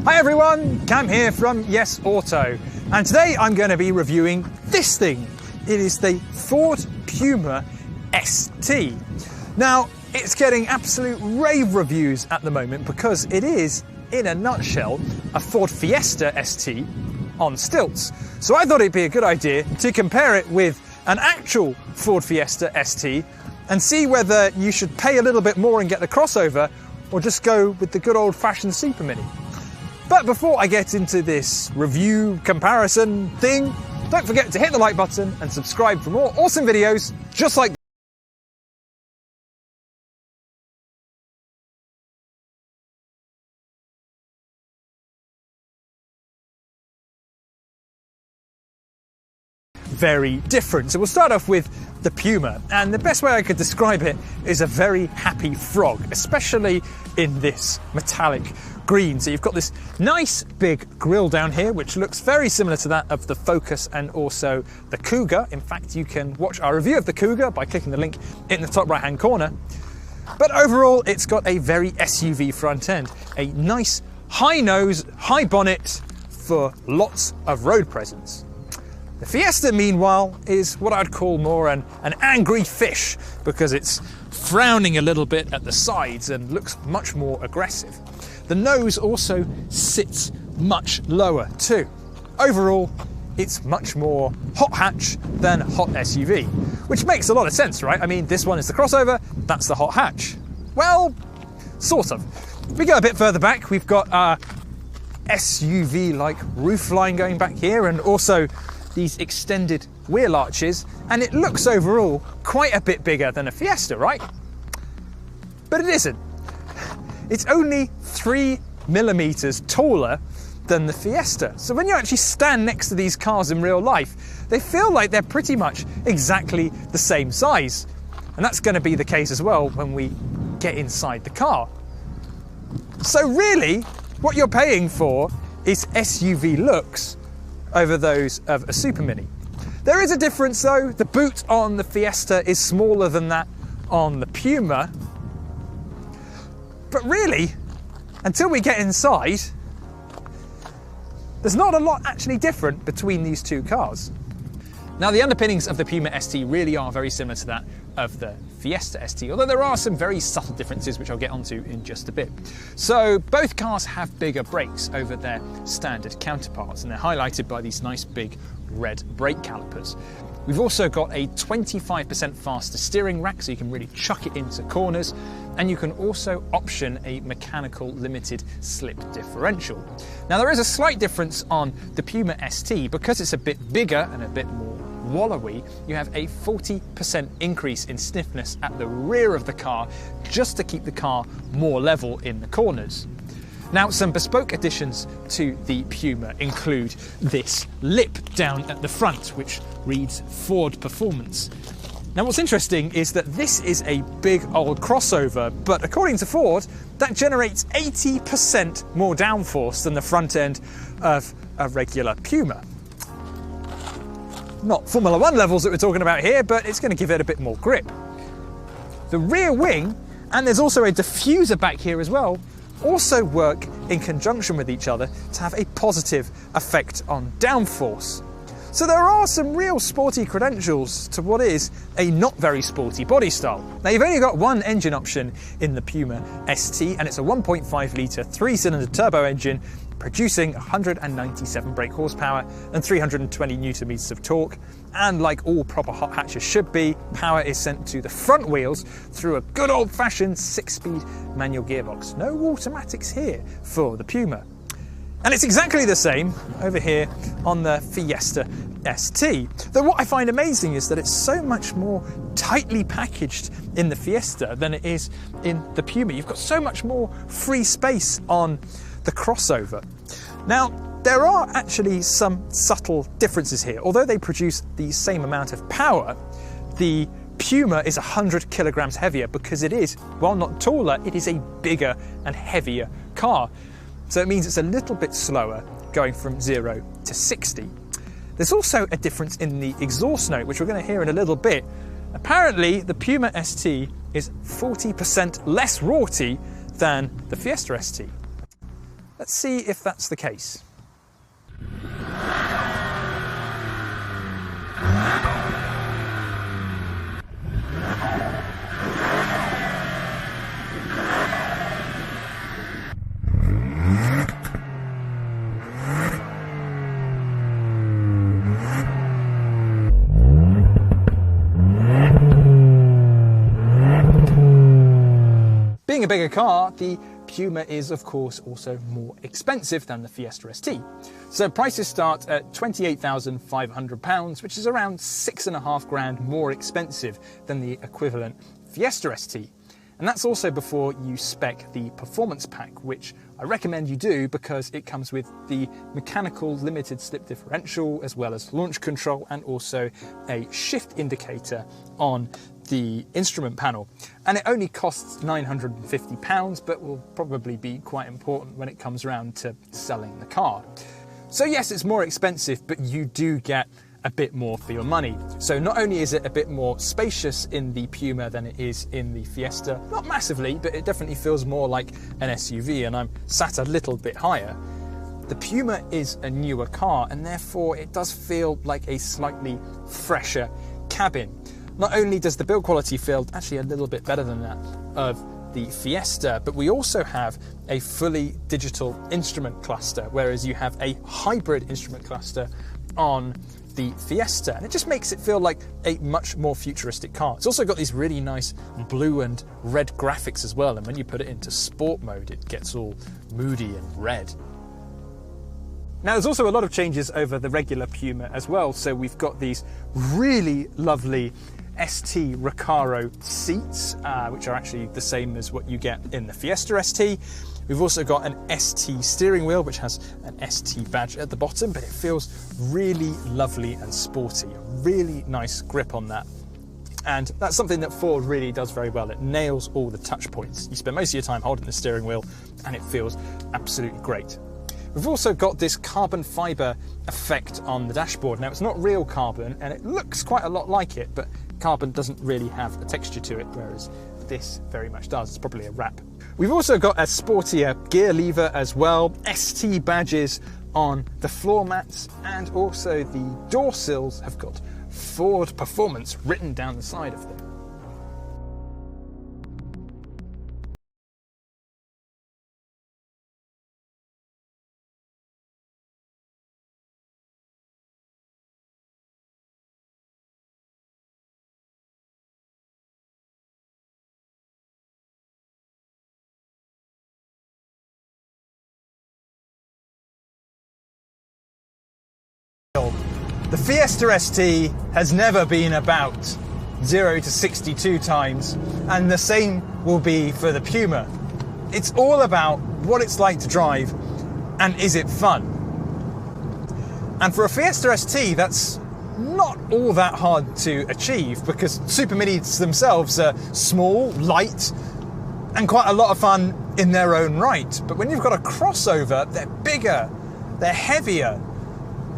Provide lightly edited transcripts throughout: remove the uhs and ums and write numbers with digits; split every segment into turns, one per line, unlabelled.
Hi everyone, Cam here from Yes Auto, and today I'm going to be reviewing this thing. It is the Ford Puma St. Now, it's getting absolute rave reviews at the moment because it is, in a nutshell, a Ford Fiesta ST on stilts. So I thought it'd be a good idea to compare it with an actual Ford Fiesta ST and see whether you should pay a little bit more and get the crossover or just go with the good old-fashioned Super Mini. But before I get into this review comparison thing, don't forget to hit the like button and subscribe for more awesome videos just like this. Very different. So we'll start off with the Puma, and the best way I could describe it is a very happy frog, especially in this metallic green. So you've got this nice big grille down here, which looks very similar to that of the Focus and also the Cougar. In fact, you can watch our review of the Cougar by clicking the link in the top right hand corner. But overall, it's got a very SUV front end, a nice high nose, high bonnet for lots of road presence. The Fiesta, meanwhile, is what I'd call more an angry fish because it's frowning a little bit at the sides and looks much more aggressive. The nose also sits much lower too. Overall, it's much more hot hatch than hot SUV, which makes a lot of sense, right? I mean, this one is the crossover, that's the hot hatch. Well, sort of. We go a bit further back, we've got our SUV-like roofline going back here and also these extended wheel arches, and it looks overall quite a bit bigger than a Fiesta, right? But it isn't. It's only 3mm taller than the Fiesta. So when you actually stand next to these cars in real life, they feel like they're pretty much exactly the same size. And that's going to be the case as well when we get inside the car. So really, what you're paying for is SUV looks over those of a Super Mini. There is a difference though. The boot on the Fiesta is smaller than that on the Puma. But really, until we get inside, there's not a lot actually different between these two cars. Now, the underpinnings of the Puma ST really are very similar to that of the Fiesta ST, although there are some very subtle differences which I'll get onto in just a bit. So both cars have bigger brakes over their standard counterparts, and they're highlighted by these nice big red brake calipers. We've also got a 25% faster steering rack, so you can really chuck it into corners, and you can also option a mechanical limited slip differential. Now, there is a slight difference on the Puma ST. Because it's a bit bigger and a bit more wallowy, you have a 40% increase in stiffness at the rear of the car just to keep the car more level in the corners. Now, some bespoke additions to the Puma include this lip down at the front, which reads Ford Performance. Now, what's interesting is that this is a big old crossover, but according to Ford, that generates 80% more downforce than the front end of a regular Puma. Not Formula One levels that we're talking about here, but it's going to give it a bit more grip. The rear wing, and there's also a diffuser back here as well, also work in conjunction with each other to have a positive effect on downforce. So there are some real sporty credentials to what is a not very sporty body style. Now, you've only got one engine option in the Puma ST, and it's a 1.5 litre 3-cylinder turbo engine producing 197 brake horsepower and 320 newton meters of torque. And like all proper hot hatches should be, power is sent to the front wheels through a good old-fashioned 6-speed manual gearbox. No automatics here for the Puma. And it's exactly the same over here on the Fiesta ST. Though what I find amazing is that it's so much more tightly packaged in the Fiesta than it is in the Puma. You've got so much more free space on the crossover. Now, there are actually some subtle differences here. Although they produce the same amount of power, the Puma is 100 kilograms heavier because it is, while not taller, it is a bigger and heavier car. So it means it's a little bit slower going from 0 to 60. There's also a difference in the exhaust note, which we're going to hear in a little bit. Apparently, the Puma ST is 40% less raughty than the Fiesta ST. Let's see if that's the case. Being a bigger car, the Puma is of course also more expensive than the Fiesta ST. So prices start at £28,500, which is around £6.5 grand more expensive than the equivalent Fiesta ST. And that's also before you spec the performance pack, which I recommend you do because it comes with the mechanical limited slip differential, as well as launch control and also a shift indicator on the instrument panel. And it only costs £950, but will probably be quite important when it comes around to selling the car. So yes, it's more expensive, but you do get a bit more for your money. So not only is it a bit more spacious in the Puma than it is in the Fiesta, not massively, but it definitely feels more like an SUV, and I'm sat a little bit higher. The Puma is a newer car, and therefore it does feel like a slightly fresher cabin. Not only does the build quality feel actually a little bit better than that of the Fiesta, but we also have a fully digital instrument cluster, whereas you have a hybrid instrument cluster on the Fiesta, and it just makes it feel like a much more futuristic car. It's also got these really nice blue and red graphics as well, and when you put it into sport mode it gets all moody and red. Now there's also a lot of changes over the regular Puma as well, so we've got these really lovely ST Recaro seats, which are actually the same as what you get in the Fiesta ST. We've also got an ST steering wheel, which has an ST badge at the bottom, but it feels really lovely and sporty. A really nice grip on that. And that's something that Ford really does very well. It nails all the touch points. You spend most of your time holding the steering wheel and it feels absolutely great. We've also got this carbon fibre effect on the dashboard. Now it's not real carbon and it looks quite a lot like it, but carbon doesn't really have a texture to it, whereas this very much does. It's probably a wrap. We've also got a sportier gear lever as well, ST badges on the floor mats, and also the door sills have got Ford Performance written down the side of them. The Fiesta ST has never been about 0 to 62 times, and the same will be for the Puma. It's all about what it's like to drive and is it fun. And for a Fiesta ST, that's not all that hard to achieve because Super Minis themselves are small, light, and quite a lot of fun in their own right. But when you've got a crossover, they're bigger, they're heavier,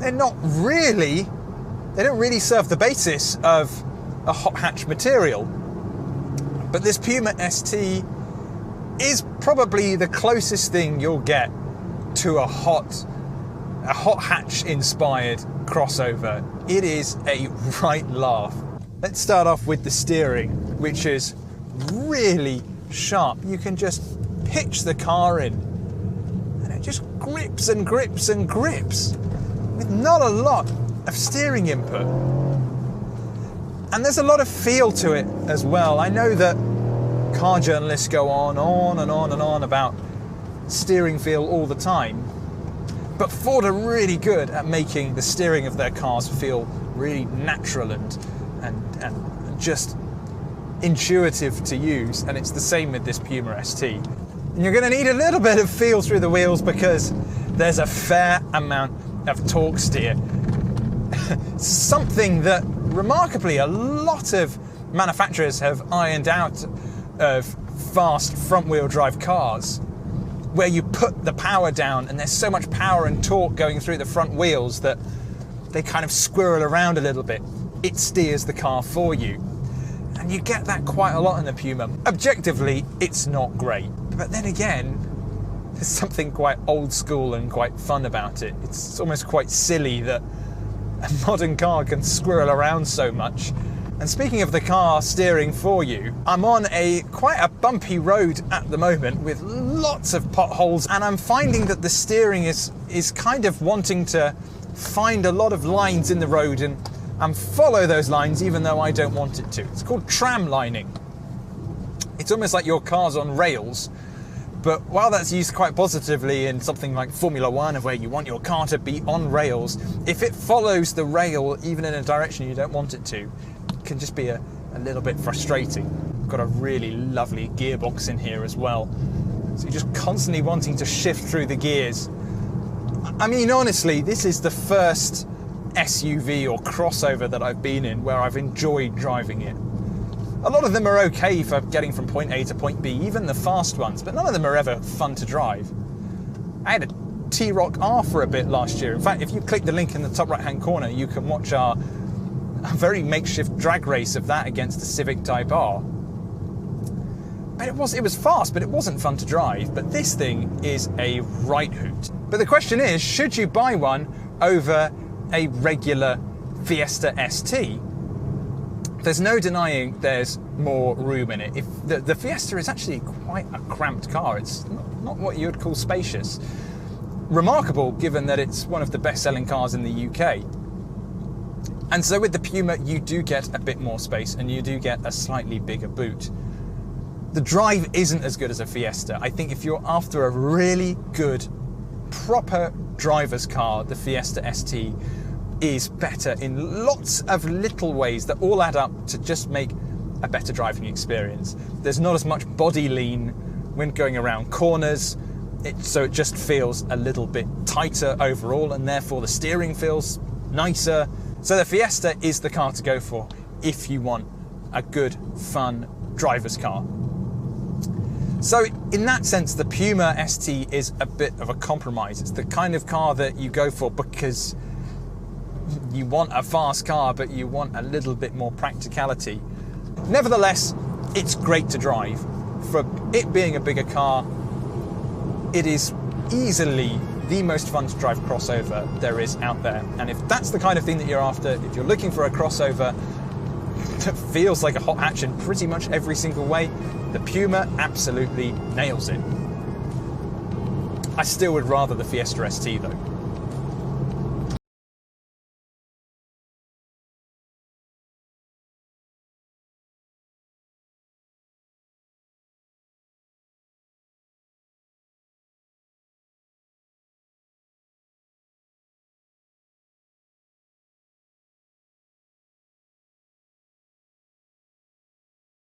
they don't really serve the basis of a hot hatch material. But this Puma ST is probably the closest thing you'll get to a hot hatch inspired crossover. It is a right laugh. Let's start off with the steering, which is really sharp. You can just pitch the car in and it just grips and grips and grips with not a lot of steering input. And there's a lot of feel to it as well. I know that car journalists go on and on and on about steering feel all the time, but Ford are really good at making the steering of their cars feel really natural and just intuitive to use, and it's the same with this Puma ST. And you're going to need a little bit of feel through the wheels because there's a fair amount of torque steer. Something that remarkably a lot of manufacturers have ironed out of fast front-wheel drive cars, where you put the power down and there's so much power and torque going through the front wheels that they kind of squirrel around a little bit. It steers the car for you. And you get that quite a lot in the Puma. Objectively, it's not great. But then again, there's something quite old school and quite fun about it. It's almost quite silly that a modern car can squirrel around so much. And speaking of the car steering for you, I'm on quite a bumpy road at the moment with lots of potholes, and I'm finding that the steering is kind of wanting to find a lot of lines in the road and follow those lines even though I don't want it to. It's called tram lining. It's almost like your car's on rails, but while that's used quite positively in something like Formula One, where you want your car to be on rails, if it follows the rail even in a direction you don't want it to, it can just be a little bit frustrating. I've got a really lovely gearbox in here as well, so you're just constantly wanting to shift through the gears. I mean, honestly, this is the first SUV or crossover that I've been in where I've enjoyed driving it. A lot of them are okay for getting from point A to point B, even the fast ones, but none of them are ever fun to drive. I had a T-Roc R for a bit last year. In fact, if you click the link in the top right-hand corner, you can watch a very makeshift drag race of that against the Civic Type R. But it was fast, but it wasn't fun to drive. But this thing is a right hoot. But the question is, should you buy one over a regular Fiesta ST? There's no denying there's more room in it. If the Fiesta is actually quite a cramped car. It's not what you would call spacious. Remarkable, given that it's one of the best-selling cars in the UK. And so with the Puma, you do get a bit more space and you do get a slightly bigger boot. The drive isn't as good as a Fiesta. I think if you're after a really good, proper driver's car, the Fiesta ST is better in lots of little ways that all add up to just make a better driving experience. There's not as much body lean when going around corners, so it just feels a little bit tighter overall, and therefore the steering feels nicer. So the Fiesta is the car to go for if you want a good, fun driver's car. So in that sense, the Puma ST is a bit of a compromise. It's the kind of car that you go for because you want a fast car, but you want a little bit more practicality. Nevertheless, it's great to drive. For it being a bigger car, it is easily the most fun to drive crossover there is out there. And if that's the kind of thing that you're after, if you're looking for a crossover that feels like a hot hatch in pretty much every single way, the Puma absolutely nails it. I still would rather the Fiesta ST though.